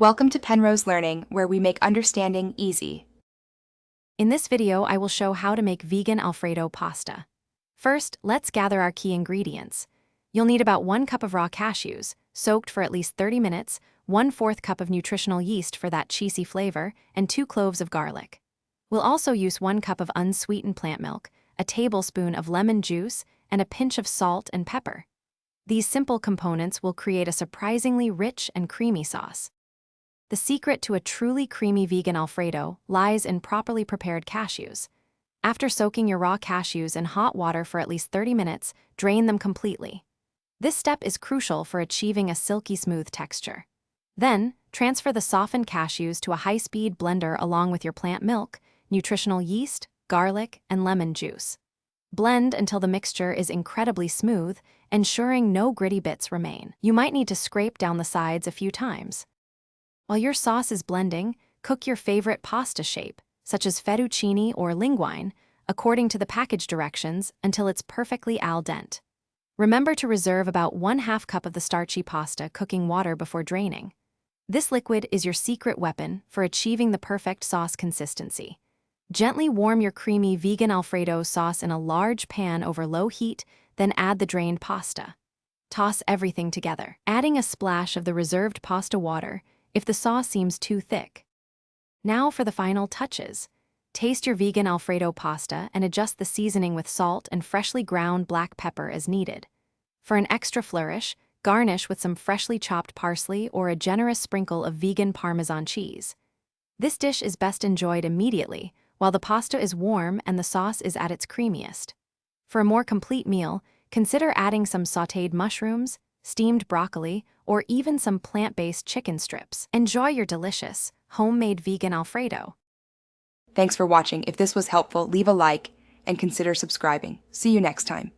Welcome to Penrose Learning, where we make understanding easy. In this video, I will show how to make vegan Alfredo pasta. First, let's gather our key ingredients. You'll need about 1 cup of raw cashews, soaked for at least 30 minutes, 1/4 cup of nutritional yeast for that cheesy flavor, and 2 cloves of garlic. We'll also use 1 cup of unsweetened plant milk, a tablespoon of lemon juice, and a pinch of salt and pepper. These simple components will create a surprisingly rich and creamy sauce. The secret to a truly creamy vegan Alfredo lies in properly prepared cashews. After soaking your raw cashews in hot water for at least 30 minutes, drain them completely. This step is crucial for achieving a silky smooth texture. Then, transfer the softened cashews to a high-speed blender along with your plant milk, nutritional yeast, garlic, and lemon juice. Blend until the mixture is incredibly smooth, ensuring no gritty bits remain. You might need to scrape down the sides a few times. While your sauce is blending, cook your favorite pasta shape, such as fettuccine or linguine, according to the package directions until it's perfectly al dente. Remember to reserve about 1/2 cup of the starchy pasta cooking water before draining. This liquid is your secret weapon for achieving the perfect sauce consistency. Gently warm your creamy vegan Alfredo sauce in a large pan over low heat, then add the drained pasta. Toss everything together, adding a splash of the reserved pasta water if the sauce seems too thick. Now for the final touches. Taste your vegan Alfredo pasta and adjust the seasoning with salt and freshly ground black pepper as needed. For an extra flourish, garnish with some freshly chopped parsley or a generous sprinkle of vegan Parmesan cheese. This dish is best enjoyed immediately, while the pasta is warm and the sauce is at its creamiest. For a more complete meal, consider adding some sautéed mushrooms, steamed broccoli, or even some plant-based chicken strips. Enjoy your delicious, homemade vegan Alfredo. Thanks for watching. If this was helpful, leave a like and consider subscribing. See you next time.